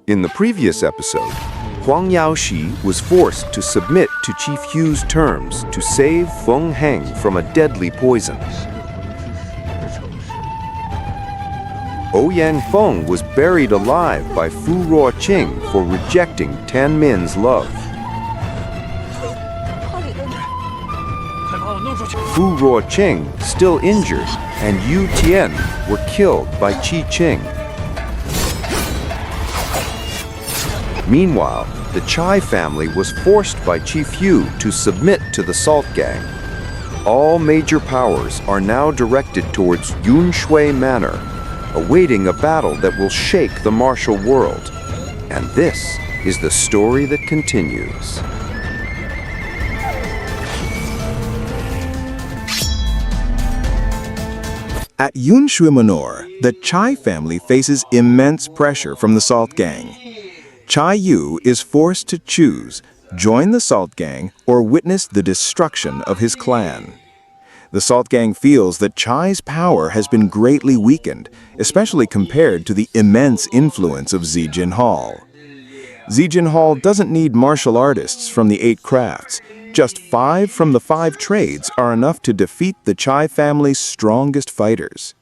In the previous episode, Huang Yaoshi was forced to submit to Chief Hu's terms to save Feng Heng from a deadly poison. Ouyang Feng was buried alive by Fu Ruoqing for rejecting Tan Min's love. Fu Ruoqing, still injured, and Yu Tian were killed by Qi Qing. Meanwhile, the Chai family was forced by Chief Hu to submit to the Salt Gang. All major powers are now directed towards Yunshui Manor, awaiting a battle that will shake the martial world. And this is the story that continues. At Yunshui Manor, the Chai family faces immense pressure from the Salt Gang. Chai Yu is forced to choose, join the Salt Gang or witness the destruction of his clan. The Salt Gang feels that Chai's power has been greatly weakened, especially compared to the immense influence of Zijin Hall. Zijin Hall doesn't need martial artists from the 8 crafts. Just 5 from the 5 trades are enough to defeat the Chai family's strongest fighters.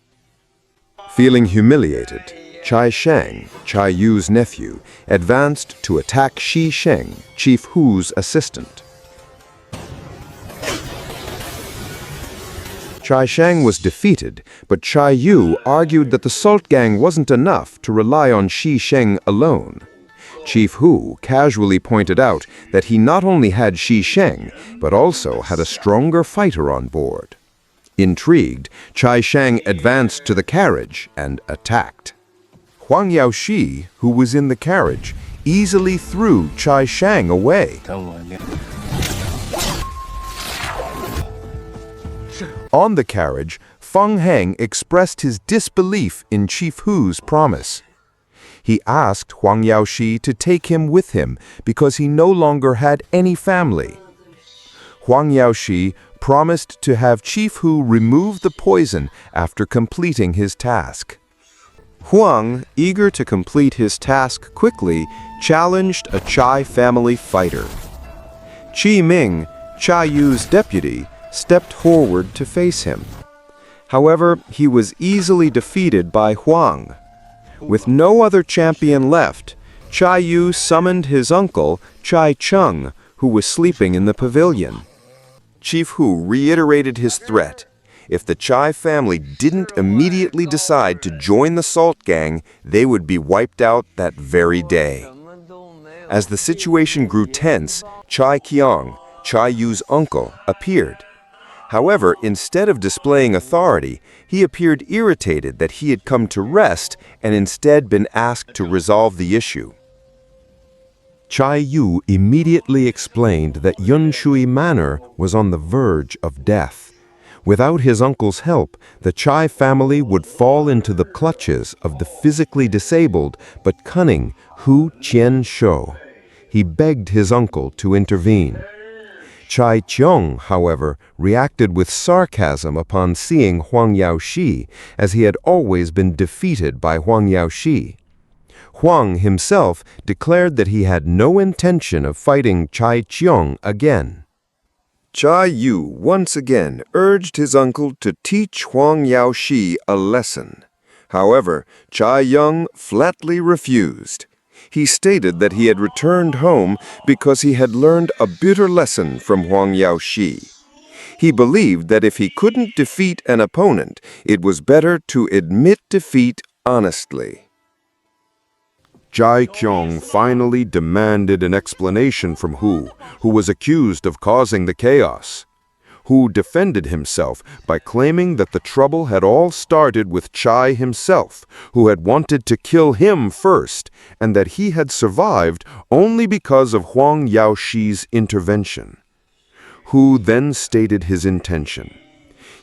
Feeling humiliated, Chai Shang, Chai Yu's nephew, advanced to attack Shi Sheng, Chief Hu's assistant. Chai Shang was defeated, but Chai Yu argued that the Salt Gang wasn't enough to rely on Shi Sheng alone. Chief Hu casually pointed out that he not only had Shi Sheng, but also had a stronger fighter on board. Intrigued, Chai Shang advanced to the carriage and attacked. Huang Yaoshi, who was in the carriage, easily threw Chai Shang away. On the carriage, Feng Heng expressed his disbelief in Chief Hu's promise. He asked Huang Yaoshi to take him with him because he no longer had any family. Huang Yaoshi promised to have Chief Hu remove the poison after completing his task. Huang, eager to complete his task quickly, challenged a Chai family fighter. Qi Ming, Chai Yu's deputy, stepped forward to face him. However, he was easily defeated by Huang. With no other champion left, Chai Yu summoned his uncle, Chai Cheng, who was sleeping in the pavilion. Chief Hu reiterated his threat. If the Chai family didn't immediately decide to join the Salt Gang, they would be wiped out that very day. As the situation grew tense, Chai Qiang, Chai Yu's uncle, appeared. However, instead of displaying authority, he appeared irritated that he had come to rest and instead been asked to resolve the issue. Chai Yu immediately explained that Yunshui Manor was on the verge of death. Without his uncle's help, the Chai family would fall into the clutches of the physically disabled but cunning Qian Shou. He begged his uncle to intervene. Chai Qiang, however, reacted with sarcasm upon seeing Huang Yaoshi, as he had always been defeated by Huang Yaoshi. Huang himself declared that he had no intention of fighting Chai Qiang again. Chai Yu once again urged his uncle to teach Huang Yaoshi a lesson. However, Chai Yong flatly refused. He stated that he had returned home because he had learned a bitter lesson from Huang Yaoshi. He believed that if he couldn't defeat an opponent, it was better to admit defeat honestly. Chai Qiang finally demanded an explanation from Hu, who was accused of causing the chaos. Hu defended himself by claiming that the trouble had all started with Chai himself, who had wanted to kill him first, and that he had survived only because of Huang Yaoshi's intervention. Hu then stated his intention.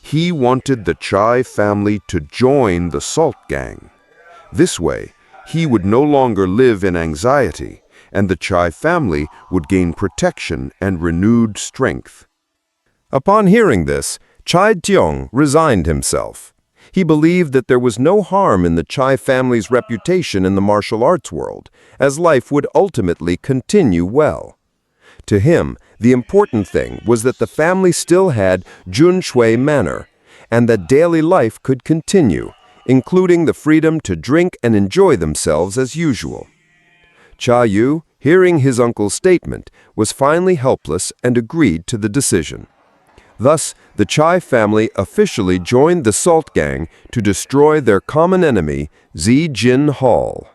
He wanted the Chai family to join the Salt Gang. This way, he would no longer live in anxiety, and the Chai family would gain protection and renewed strength. Upon hearing this, Chai Tiong resigned himself. He believed that there was no harm in the Chai family's reputation in the martial arts world, as life would ultimately continue well. To him, the important thing was that the family still had Yunshui Manor, and that daily life could continue, including the freedom to drink and enjoy themselves as usual. Cha Yu, hearing his uncle's statement, was finally helpless and agreed to the decision. Thus, the Chai family officially joined the Salt Gang to destroy their common enemy, Zijin Hall.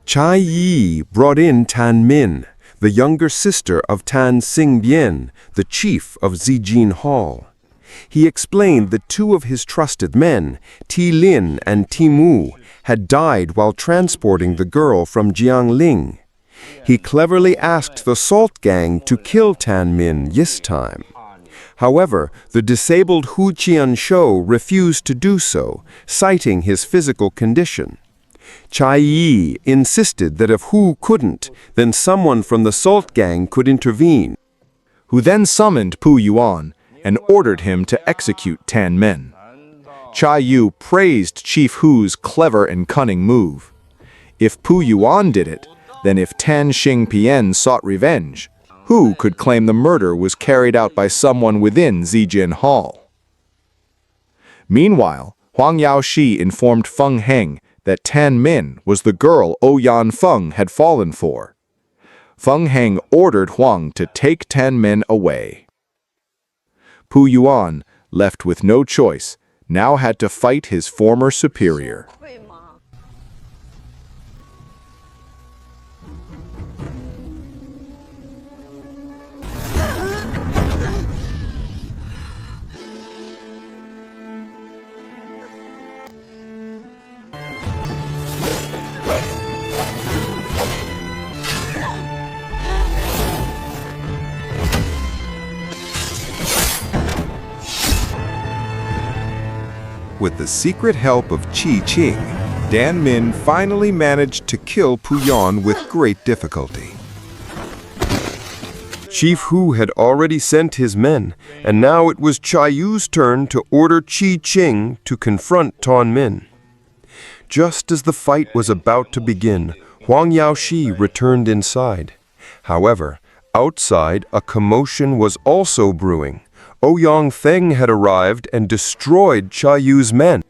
Chai Yi brought in Tan Min, the younger sister of Dan Xing Bian, the chief of Zijin Hall. He explained that two of his trusted men, Ti Lin and Ti Mu, had died while transporting the girl from Jiangling. He cleverly asked the Salt Gang to kill Tan Min this time. However, the disabled Qian Shou refused to do so, citing his physical condition. Chai Yi insisted that if Hu couldn't, then someone from the Salt Gang could intervene. Who then summoned Pu Yuan and ordered him to execute Tan Min. Chai Yu praised Chief Hu's clever and cunning move. If Pu Yuan did it, then if Dan Xing Bian sought revenge, Hu could claim the murder was carried out by someone within Zijin Hall. Meanwhile, Huang Yaoshi informed Feng Heng that Tan Min was the girl Ouyang Feng had fallen for. Feng Heng ordered Huang to take Tan Min away. Pu Yuan, left with no choice, now had to fight his former superior. With the secret help of Qi Qing, Dan Min finally managed to kill Pu Yuan with great difficulty. Chief Hu had already sent his men, and now it was Chai Yu's turn to order Qi Qing to confront Tan Min. Just as the fight was about to begin, Huang Yaoshi returned inside. However, outside, a commotion was also brewing. Ouyang Feng had arrived and destroyed Chai Yu's men.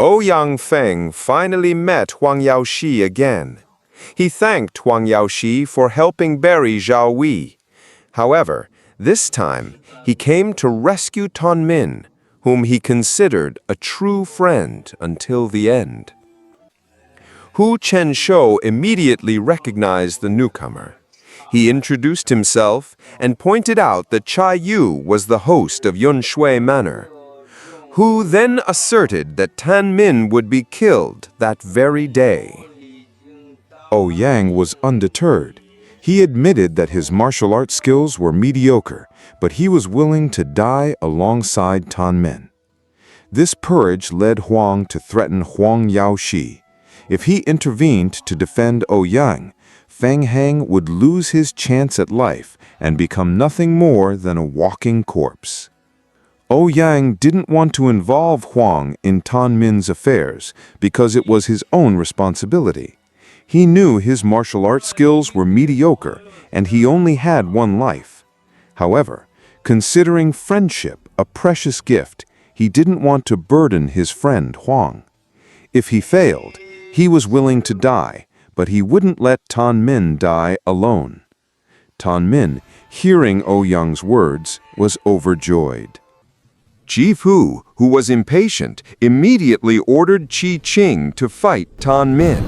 Ouyang Feng finally met Huang Yaoshi again. He thanked Huang Yaoshi for helping bury Zhou Wei. However, this time he came to rescue Tan Min, whom he considered a true friend until the end. Qian Shou immediately recognized the newcomer. He introduced himself and pointed out that Chai Yu was the host of Yunshui Manor. Hu then asserted that Tan Min would be killed that very day. Ouyang was undeterred. He admitted that his martial arts skills were mediocre, but he was willing to die alongside Tan Min. This courage led Huang to threaten Huang Yaoshi. If he intervened to defend Ouyang, Feng Heng would lose his chance at life and become nothing more than a walking corpse. Ouyang didn't want to involve Huang in Tan Min's affairs because it was his own responsibility. He knew his martial arts skills were mediocre and he only had one life. However, considering friendship a precious gift, he didn't want to burden his friend Huang. If he failed, he was willing to die, but he wouldn't let Tan Min die alone. Tan Min, hearing Ouyang's words, was overjoyed. Chief Hu, who was impatient, immediately ordered Qi Qing to fight Tan Min.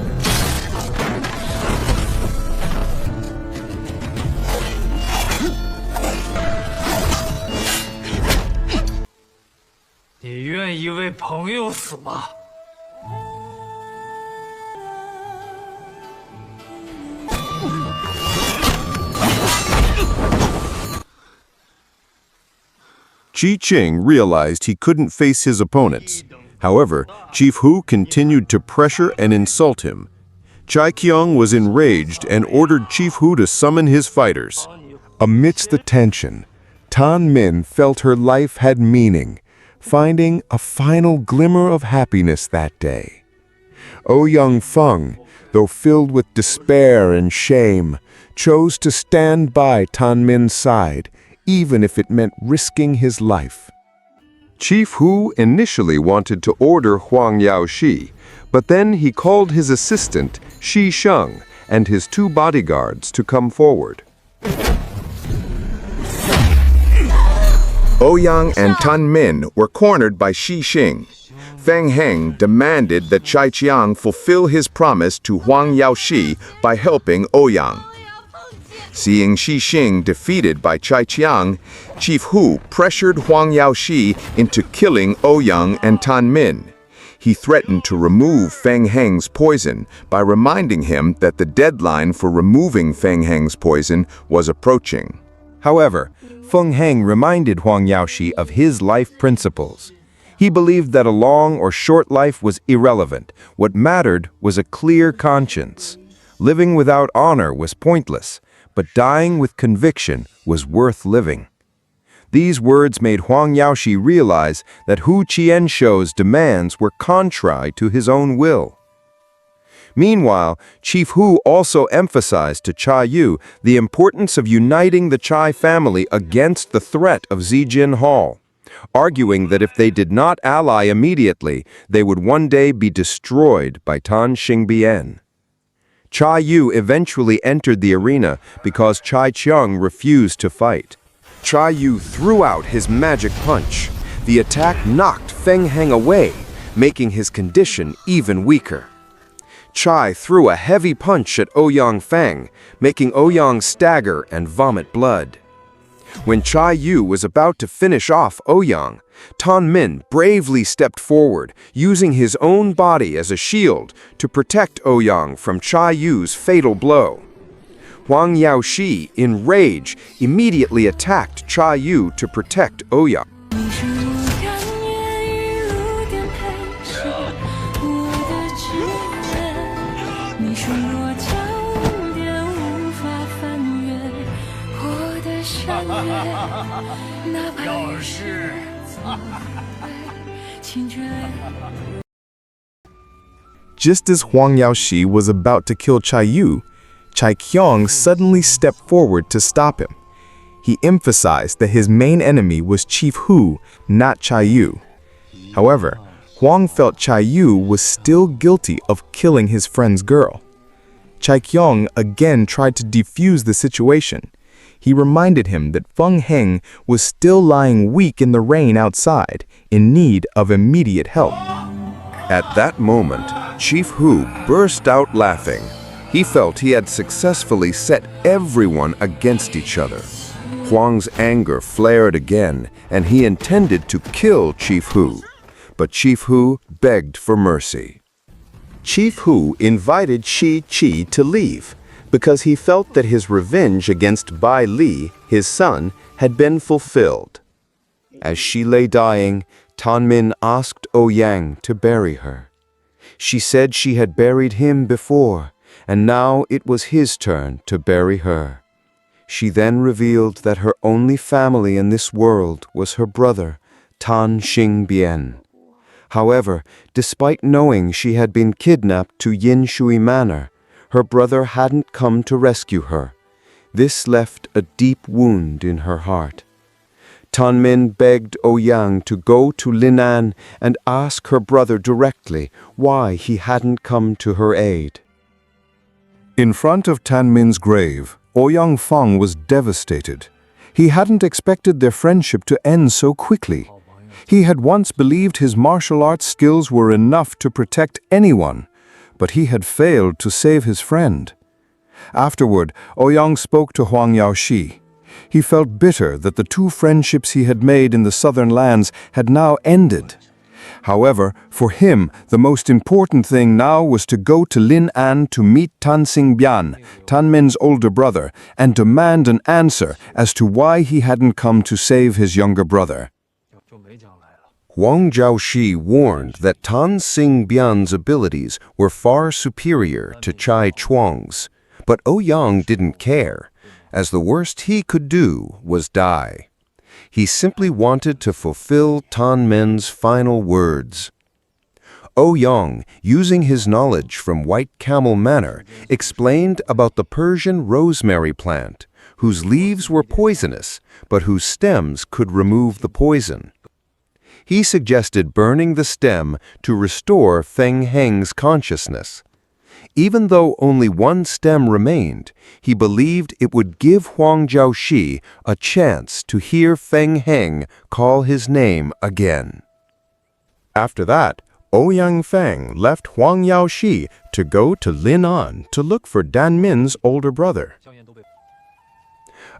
Qi Qing realized he couldn't face his opponents. However, Chief Hu continued to pressure and insult him. Chai Qiang was enraged and ordered Chief Hu to summon his fighters. Amidst the tension, Tan Min felt her life had meaning, finding a final glimmer of happiness that day. Ouyang Feng, though filled with despair and shame, chose to stand by Tan Min's side, even if it meant risking his life. Chief Hu initially wanted to order Huang Yaoshi, but then he called his assistant, Shi Sheng, and his 2 bodyguards to come forward. Ouyang and Tan Min were cornered by Shi Xing. Feng Heng demanded that Chai Qiang fulfill his promise to Huang Yaoshi by helping Ouyang. Seeing Shi Xing defeated by Chai Qiang, Chief Hu pressured Huang Yaoshi into killing Ouyang and Tan Min. He threatened to remove Feng Heng's poison by reminding him that the deadline for removing Feng Heng's poison was approaching. However, Feng Heng reminded Huang Yaoshi of his life principles. He believed that a long or short life was irrelevant. What mattered was a clear conscience. Living without honor was pointless, but dying with conviction was worth living. These words made Huang Yaoshi realize that Qian Shou's demands were contrary to his own will. Meanwhile, Chief Hu also emphasized to Chai Yu the importance of uniting the Chai family against the threat of Zijin Hall, arguing that if they did not ally immediately, they would one day be destroyed by Dan Xing Bian. Chai Yu eventually entered the arena because Chai Qiang refused to fight. Chai Yu threw out his magic punch. The attack knocked Feng Heng away, making his condition even weaker. Chai threw a heavy punch at Ouyang Feng, making Ouyang stagger and vomit blood. When Chai Yu was about to finish off Ouyang, Tan Min bravely stepped forward, using his own body as a shield to protect Ouyang from Chai Yu's fatal blow. Huang Yaoshi, in rage, immediately attacked Chai Yu to protect Ouyang. Just as Huang Yaoshi was about to kill Chai Yu, Chai Qiang suddenly stepped forward to stop him. He emphasized that his main enemy was Chief Hu, not Chai Yu. However, Huang felt Chai Yu was still guilty of killing his friend's girl. Chai Qiang again tried to defuse the situation. He reminded him that Feng Heng was still lying weak in the rain outside, in need of immediate help. At that moment, Chief Hu burst out laughing. He felt he had successfully set everyone against each other. Huang's anger flared again, and he intended to kill Chief Hu. But Chief Hu begged for mercy. Chief Hu invited Shi Qi to leave, because he felt that his revenge against Bai Li, his son, had been fulfilled. As she lay dying, Tan Min asked Ouyang to bury her. She said she had buried him before, and now it was his turn to bury her. She then revealed that her only family in this world was her brother, Dan Xing Bian. However, despite knowing she had been kidnapped to Yunshui Manor, her brother hadn't come to rescue her. This left a deep wound in her heart. Tan Min begged Ouyang to go to Linan and ask her brother directly why he hadn't come to her aid. In front of Tan Min's grave, Ouyang Feng was devastated. He hadn't expected their friendship to end so quickly. He had once believed his martial arts skills were enough to protect anyone, but he had failed to save his friend. Afterward, Ouyang spoke to Huang Yaoshi. He felt bitter that the 2 friendships he had made in the southern lands had now ended. However, for him, the most important thing now was to go to Linan to meet Dan Xing Bian, Tan Min's older brother, and demand an answer as to why he hadn't come to save his younger brother. Huang Yaoshi warned that Dan Xing Bian's abilities were far superior to Chai Chuang's, but Ouyang didn't care, as the worst he could do was die. He simply wanted to fulfill Tan Men's final words. Ouyang, using his knowledge from White Camel Manor, explained about the Persian rosemary plant, whose leaves were poisonous, but whose stems could remove the poison. He suggested burning the stem to restore Feng Heng's consciousness. Even though only one stem remained, he believed it would give Huang Yaoshi a chance to hear Feng Heng call his name again. After that, Ouyang Feng left Huang Yaoshi to go to Linan to look for Dan Min's older brother.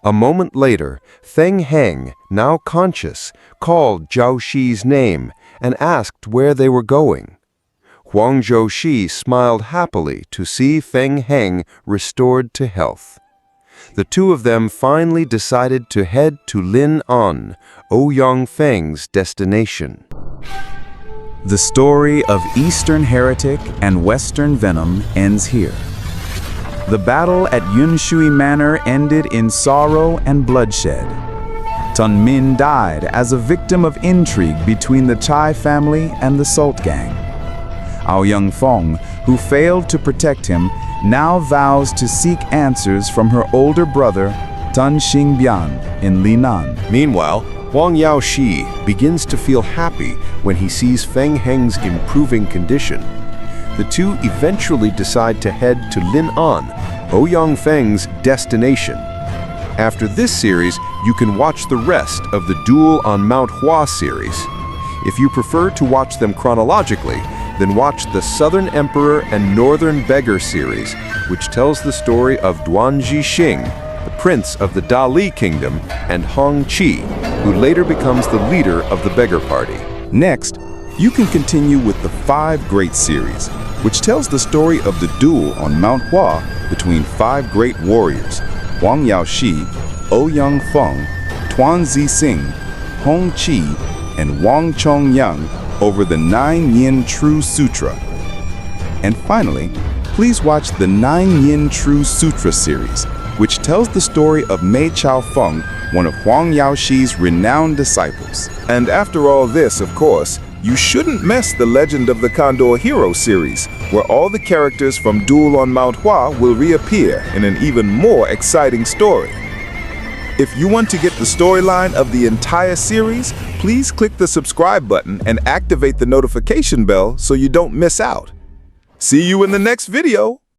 A moment later, Feng Heng, now conscious, called Zhao Shi's name and asked where they were going. Huang Yaoshi smiled happily to see Feng Heng restored to health. The two of them finally decided to head to Linan, Ouyang Feng's destination. The story of Eastern Heretic and Western Venom ends here. The battle at Yunshui Manor ended in sorrow and bloodshed. Tan Min died as a victim of intrigue between the Chai family and the Salt Gang. Ouyang Feng, who failed to protect him, now vows to seek answers from her older brother, Dan Xing Bian, in Linan. Meanwhile, Huang Yaoshi begins to feel happy when he sees Feng Heng's improving condition. The two eventually decide to head to Linan, Ouyang Feng's destination. After this series, you can watch the rest of the Duel on Mount Hua series. If you prefer to watch them chronologically, then watch the Southern Emperor and Northern Beggar series, which tells the story of Duan Zhixing, the prince of the Dali Kingdom, and Hong Qi, who later becomes the leader of the Beggar Party. Next, you can continue with the Five Great series, which tells the story of the duel on Mount Hua between five great warriors, Huang Yaoshi, Ouyang Feng, Tuan Zixing, Hong Qi, and Wang Chongyang over the 9 Yin True Sutra. And finally, please watch the 9 Yin True Sutra series, which tells the story of Mei Chao Feng, one of Huang Yaoshi's renowned disciples. And after all this, of course, you shouldn't miss the Legend of the Condor Heroes series, where all the characters from Duel on Mount Hua will reappear in an even more exciting story. If you want to get the storyline of the entire series, please click the subscribe button and activate the notification bell so you don't miss out. See you in the next video!